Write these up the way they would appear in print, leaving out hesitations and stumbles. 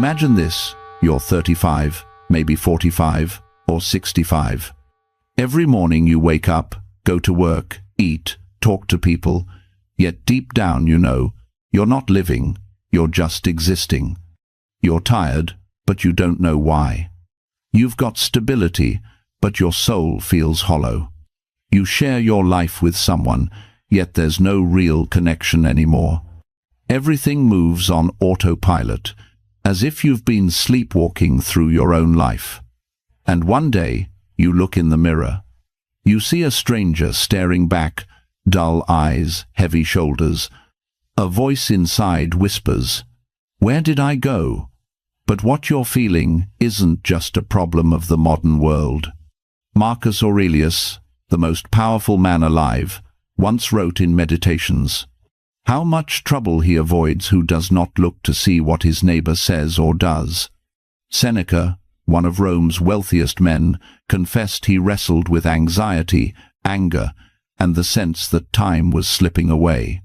Imagine this, you're 35, maybe 45, or 65. Every morning you wake up, go to work, eat, talk to people, yet deep down you know, you're not living, you're just existing. You're tired, but you don't know why. You've got stability, but your soul feels hollow. You share your life with someone, yet there's no real connection anymore. Everything moves on autopilot, as if you've been sleepwalking through your own life. And one day, you look in the mirror. You see a stranger staring back, dull eyes, heavy shoulders. A voice inside whispers, "Where did I go?" But what you're feeling isn't just a problem of the modern world. Marcus Aurelius, the most powerful man alive, once wrote in Meditations, how much trouble he avoids who does not look to see what his neighbor says or does. Seneca, one of Rome's wealthiest men, confessed he wrestled with anxiety, anger, and the sense that time was slipping away.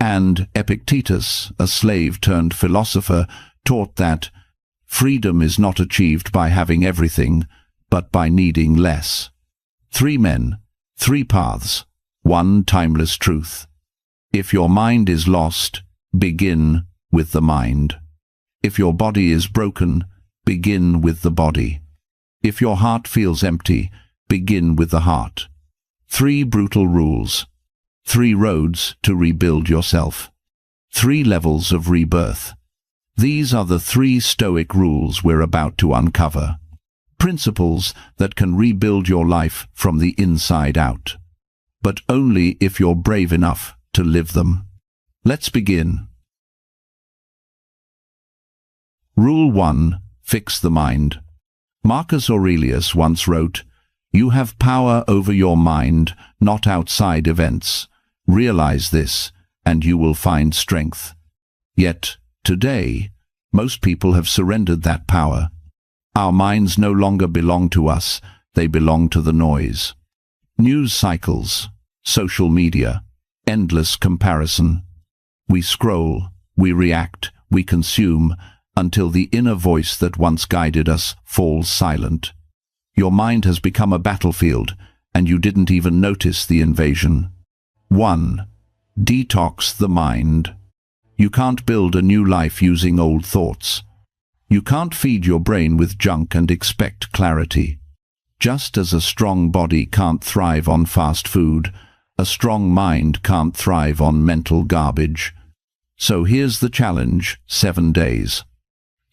And Epictetus, a slave-turned-philosopher, taught that freedom is not achieved by having everything, but by needing less. 3 men, 3 paths, 1 timeless truth. If your mind is lost, begin with the mind. If your body is broken, begin with the body. If your heart feels empty, begin with the heart. 3 brutal rules. 3 roads to rebuild yourself. 3 levels of rebirth. These are the 3 Stoic rules we're about to uncover. Principles that can rebuild your life from the inside out. But only if you're brave enough to live them. Let's begin. Rule 1. Fix the mind. Marcus Aurelius once wrote, "You have power over your mind, not outside events. Realize this, and you will find strength." Yet, today, most people have surrendered that power. Our minds no longer belong to us, they belong to the noise. News cycles, social media, endless comparison. We scroll, we react, we consume, until the inner voice that once guided us falls silent. Your mind has become a battlefield, and you didn't even notice the invasion. 1. Detox the mind. You can't build a new life using old thoughts. You can't feed your brain with junk and expect clarity. Just as a strong body can't thrive on fast food, a strong mind can't thrive on mental garbage. So here's the challenge: 7 days.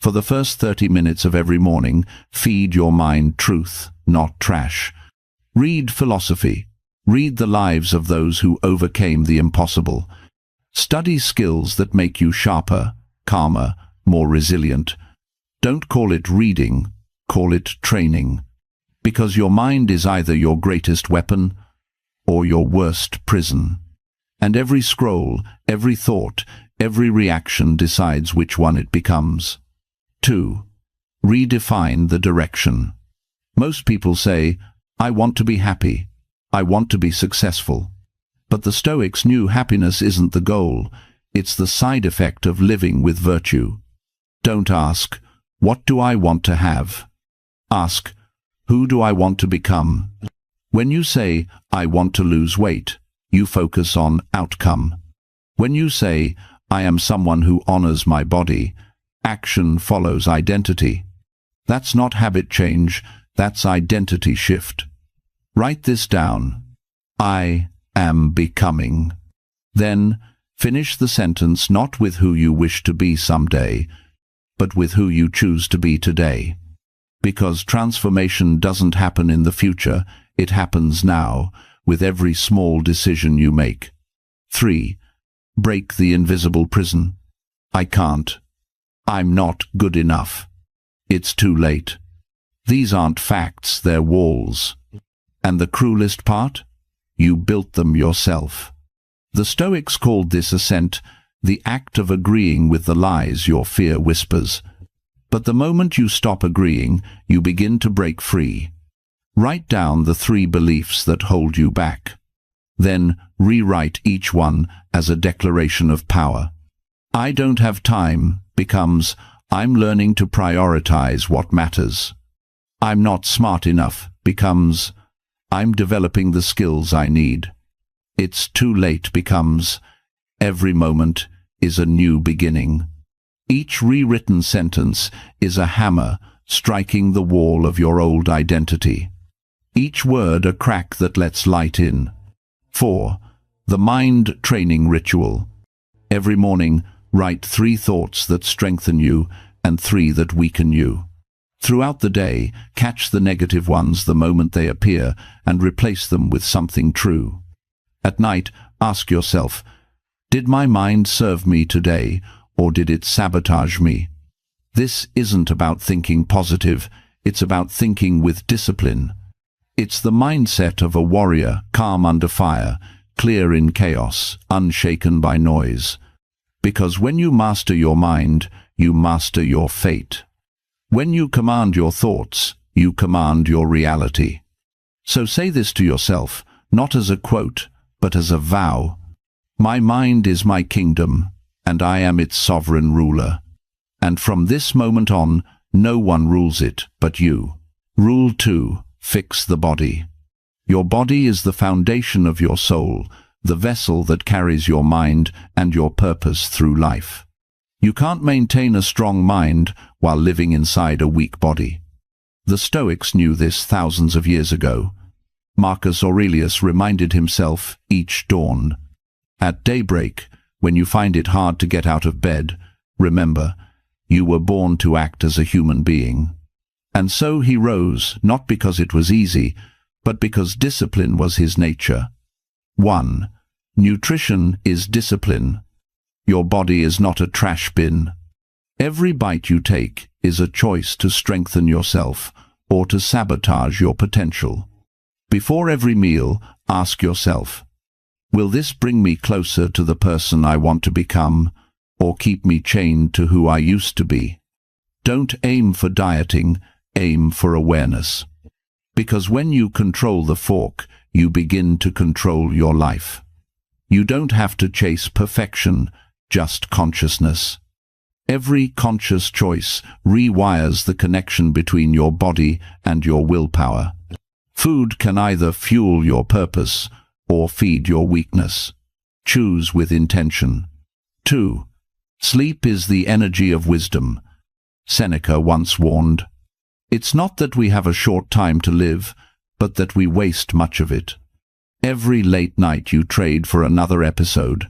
For the first 30 minutes of every morning, feed your mind truth, not trash. Read philosophy. Read the lives of those who overcame the impossible. Study skills that make you sharper, calmer, more resilient. Don't call it reading, call it training. Because your mind is either your greatest weapon or your worst prison. And every scroll, every thought, every reaction decides which one it becomes. 2. Redefine the direction. Most people say, "I want to be happy. I want to be successful." But the Stoics knew happiness isn't the goal. It's the side effect of living with virtue. Don't ask, "What do I want to have?" Ask, "Who do I want to become?" When you say, "I want to lose weight," you focus on outcome. When you say, "I am someone who honors my body," action follows identity. That's not habit change, that's identity shift. Write this down. I am becoming. Then, finish the sentence not with who you wish to be someday, but with who you choose to be today. Because transformation doesn't happen in the future, it happens now, with every small decision you make. 3. Break the invisible prison. I can't. I'm not good enough. It's too late. These aren't facts, they're walls. And the cruelest part? You built them yourself. The Stoics called this ascent the act of agreeing with the lies your fear whispers. But the moment you stop agreeing, you begin to break free. Write down the 3 beliefs that hold you back. Then rewrite each one as a declaration of power. I don't have time becomes I'm learning to prioritize what matters. I'm not smart enough becomes, I'm developing the skills I need. It's too late becomes, every moment is a new beginning. Each rewritten sentence is a hammer striking the wall of your old identity. Each word a crack that lets light in. 4. The mind training ritual. Every morning, write 3 thoughts that strengthen you and 3 that weaken you. Throughout the day, catch the negative ones the moment they appear and replace them with something true. At night, ask yourself, did my mind serve me today, or did it sabotage me? This isn't about thinking positive, it's about thinking with discipline. It's the mindset of a warrior, calm under fire, clear in chaos, unshaken by noise. Because when you master your mind, you master your fate. When you command your thoughts, you command your reality. So say this to yourself, not as a quote, but as a vow. My mind is my kingdom, and I am its sovereign ruler. And from this moment on, no one rules it but you. Rule 2. Fix the body. Your body is the foundation of your soul, the vessel that carries your mind and your purpose through life. You can't maintain a strong mind while living inside a weak body. The Stoics knew this thousands of years ago. Marcus Aurelius reminded himself each dawn. At daybreak, when you find it hard to get out of bed, remember, you were born to act as a human being. And so he rose, not because it was easy, but because discipline was his nature. 1. Nutrition is discipline. Your body is not a trash bin. Every bite you take is a choice to strengthen yourself or to sabotage your potential. Before every meal, ask yourself, will this bring me closer to the person I want to become, or keep me chained to who I used to be? Don't aim for dieting, aim for awareness. Because when you control the fork, you begin to control your life. You don't have to chase perfection, just consciousness. Every conscious choice rewires the connection between your body and your willpower. Food can either fuel your purpose or feed your weakness. Choose with intention. 2. Sleep is the energy of wisdom. Seneca once warned, it's not that we have a short time to live, but that we waste much of it. Every late night you trade for another episode,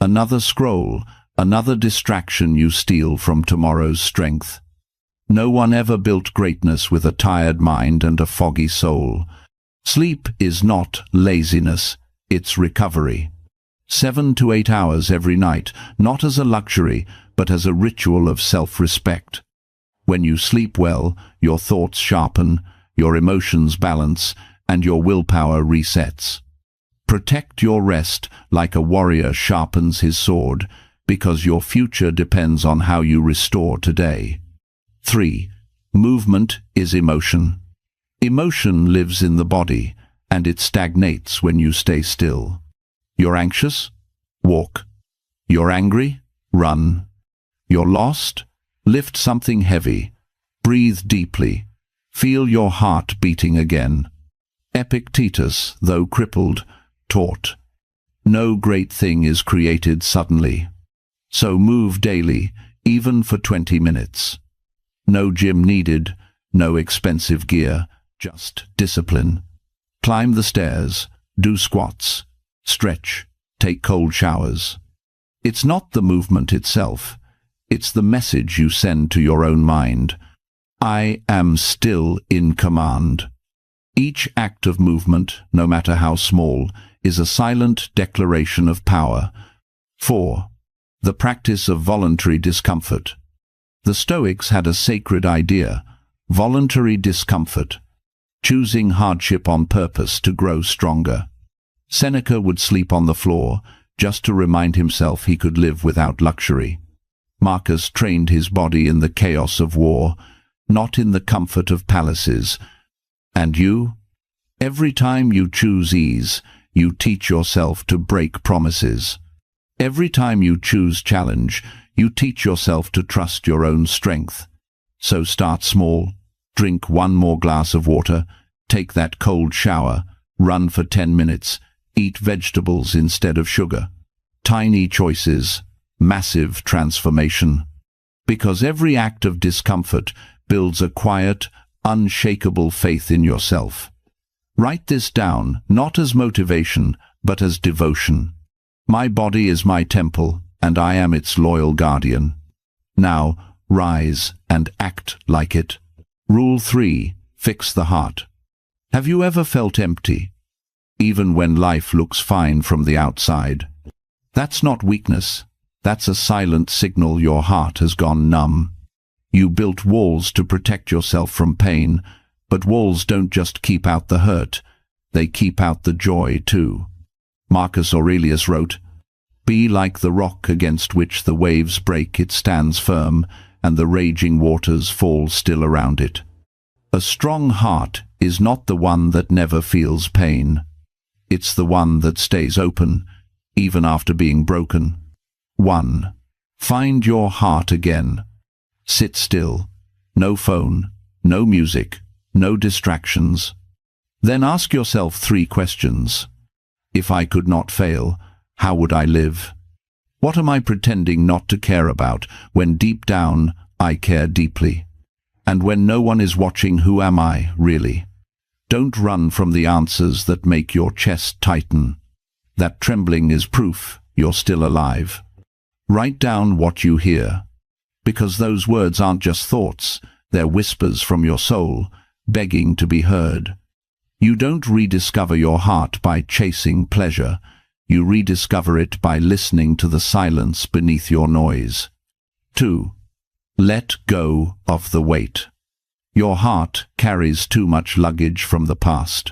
another scroll, another distraction you steal from tomorrow's strength. No one ever built greatness with a tired mind and a foggy soul. Sleep is not laziness, it's recovery. 7 to 8 hours every night, not as a luxury, but as a ritual of self-respect. When you sleep well, your thoughts sharpen, your emotions balance, and your willpower resets. Protect your rest like a warrior sharpens his sword, because your future depends on how you restore today. 3. Movement is emotion. Emotion lives in the body, and it stagnates when you stay still. You're anxious? Walk. You're angry? Run. You're lost? Lift something heavy. Breathe deeply. Feel your heart beating again. Epictetus, though crippled, taught, no great thing is created suddenly. So move daily, even for 20 minutes. No gym needed, no expensive gear, just discipline. Climb the stairs, do squats, stretch, take cold showers. It's not the movement itself, it's the message you send to your own mind. I am still in command. Each act of movement, no matter how small, is a silent declaration of power. 4. The practice of voluntary discomfort. The Stoics had a sacred idea, voluntary discomfort, choosing hardship on purpose to grow stronger. Seneca would sleep on the floor, just to remind himself he could live without luxury. Marcus trained his body in the chaos of war, not in the comfort of palaces. And you? Every time you choose ease, you teach yourself to break promises. Every time you choose challenge, you teach yourself to trust your own strength. So start small, drink one more glass of water, take that cold shower, run for 10 minutes, eat vegetables instead of sugar. Tiny choices, massive transformation. Because every act of discomfort builds a quiet, unshakable faith in yourself. Write this down, not as motivation, but as devotion. My body is my temple, and I am its loyal guardian. Now, rise and act like it. Rule 3. Fix the heart. Have you ever felt empty, even when life looks fine from the outside? That's not weakness. That's a silent signal your heart has gone numb. You built walls to protect yourself from pain, but walls don't just keep out the hurt, they keep out the joy too. Marcus Aurelius wrote, "Be like the rock against which the waves break, it stands firm, and the raging waters fall still around it." A strong heart is not the one that never feels pain. It's the one that stays open, even after being broken. 1. Find your heart again. Sit still. No phone, no music, no distractions. Then ask yourself 3 questions. If I could not fail, how would I live? What am I pretending not to care about when deep down I care deeply? And when no one is watching, who am I, really? Don't run from the answers that make your chest tighten. That trembling is proof you're still alive. Write down what you hear, because those words aren't just thoughts, they're whispers from your soul, begging to be heard. You don't rediscover your heart by chasing pleasure, you rediscover it by listening to the silence beneath your noise. 2. Let go of the weight. Your heart carries too much luggage from the past.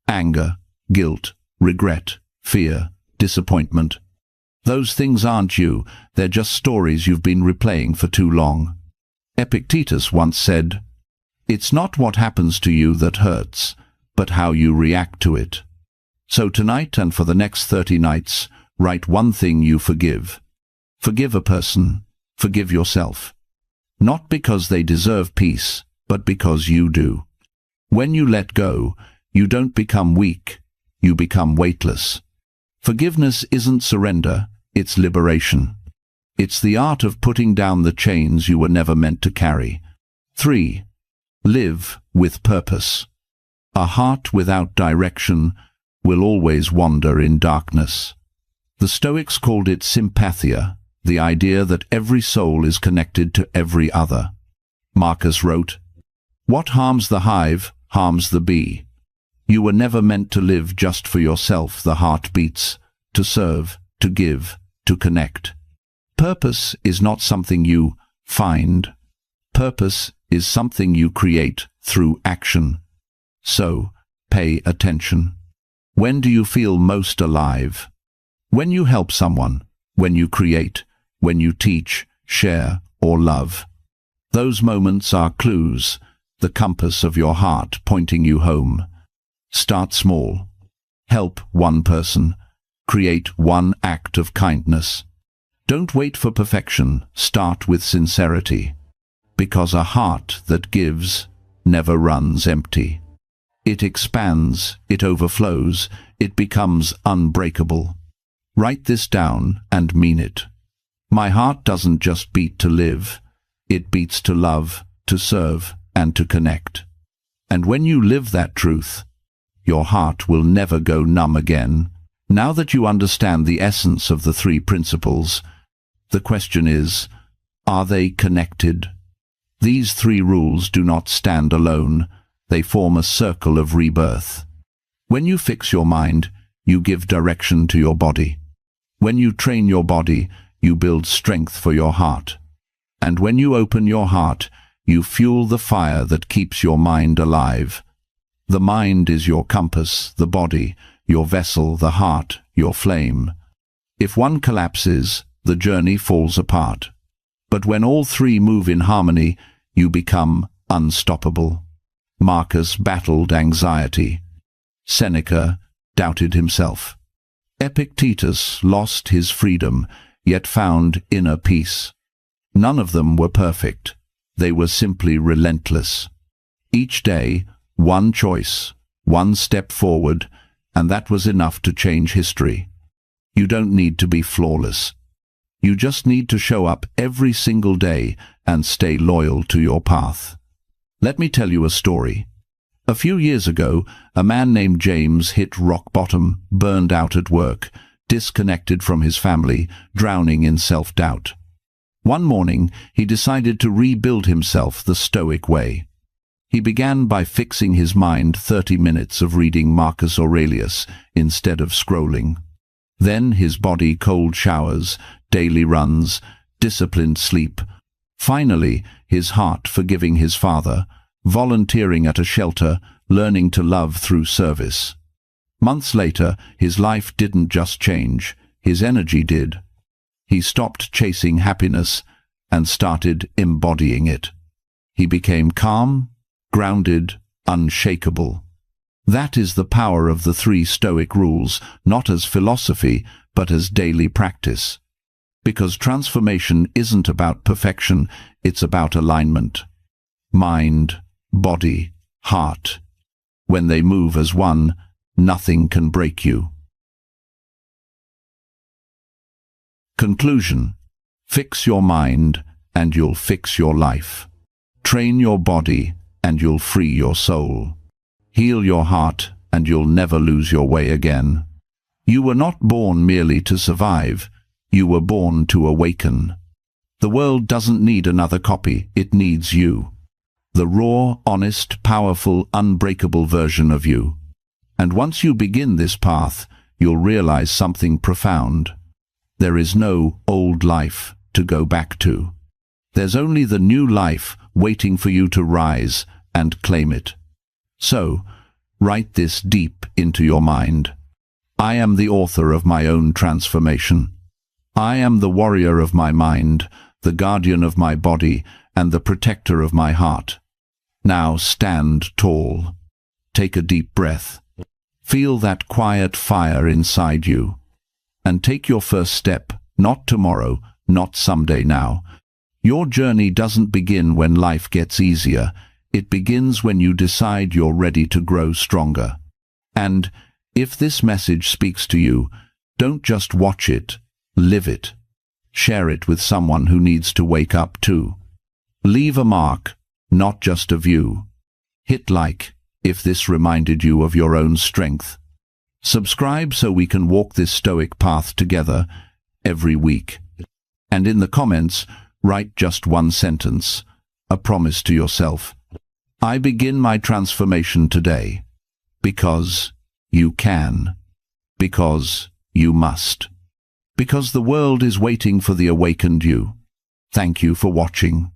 Anger, guilt, regret, fear, disappointment. Those things aren't you, they're just stories you've been replaying for too long. Epictetus once said, "It's not what happens to you that hurts, but how you react to it." So tonight and for the next 30 nights, write one thing you forgive. Forgive a person, forgive yourself. Not because they deserve peace, but because you do. When you let go, you don't become weak, you become weightless. Forgiveness isn't surrender, it's liberation. It's the art of putting down the chains you were never meant to carry. 3. Live with purpose. A heart without direction will always wander in darkness. The Stoics called it sympathia, the idea that every soul is connected to every other. Marcus wrote, "What harms the hive harms the bee." You were never meant to live just for yourself. The heart beats to serve, to give, to connect. Purpose is not something you find. Purpose is something you create through action. So, pay attention. When do you feel most alive? When you help someone, when you create, when you teach, share, or love. Those moments are clues, the compass of your heart pointing you home. Start small. Help one person. Create one act of kindness. Don't wait for perfection. Start with sincerity. Because a heart that gives never runs empty. It expands, it overflows, it becomes unbreakable. Write this down and mean it. My heart doesn't just beat to live. It beats to love, to serve, and to connect. And when you live that truth, your heart will never go numb again. Now that you understand the essence of the 3 principles, the question is, are they connected? These 3 rules do not stand alone. They form a circle of rebirth. When you fix your mind, you give direction to your body. When you train your body, you build strength for your heart. And when you open your heart, you fuel the fire that keeps your mind alive. The mind is your compass, the body, your vessel, the heart, your flame. If one collapses, the journey falls apart. But when all 3 move in harmony, you become unstoppable. Marcus battled anxiety. Seneca doubted himself. Epictetus lost his freedom, yet found inner peace. None of them were perfect. They were simply relentless. Each day, one choice, one step forward, and that was enough to change history. You don't need to be flawless. You just need to show up every single day and stay loyal to your path. Let me tell you a story. A few years ago, a man named James hit rock bottom, burned out at work, disconnected from his family, drowning in self-doubt. One morning, he decided to rebuild himself the Stoic way. He began by fixing his mind 30 minutes of reading Marcus Aurelius instead of scrolling. Then his body cold showers, daily runs, disciplined sleep. Finally, his heart forgiving his father, volunteering at a shelter, learning to love through service. Months later, his life didn't just change, his energy did. He stopped chasing happiness and started embodying it. He became calm, grounded, unshakable. That is the power of the 3 Stoic rules, not as philosophy, but as daily practice. Because transformation isn't about perfection, it's about alignment. Mind, body, heart. When they move as one, nothing can break you. Conclusion. Fix your mind, and you'll fix your life. Train your body, and you'll free your soul. Heal your heart, and you'll never lose your way again. You were not born merely to survive. You were born to awaken. The world doesn't need another copy, it needs you. The raw, honest, powerful, unbreakable version of you. And once you begin this path, you'll realize something profound. There is no old life to go back to. There's only the new life waiting for you to rise and claim it. So, write this deep into your mind. I am the author of my own transformation. I am the warrior of my mind, the guardian of my body, and the protector of my heart. Now stand tall. Take a deep breath. Feel that quiet fire inside you. And take your first step, not tomorrow, not someday now. Your journey doesn't begin when life gets easier. It begins when you decide you're ready to grow stronger. And if this message speaks to you, don't just watch it, live it. Share it with someone who needs to wake up too. Leave a mark, not just a view. Hit like if this reminded you of your own strength. Subscribe so we can walk this Stoic path together every week. And in the comments, write just one sentence, a promise to yourself. I begin my transformation today. Because you can. Because you must. Because the world is waiting for the awakened you. Thank you for watching.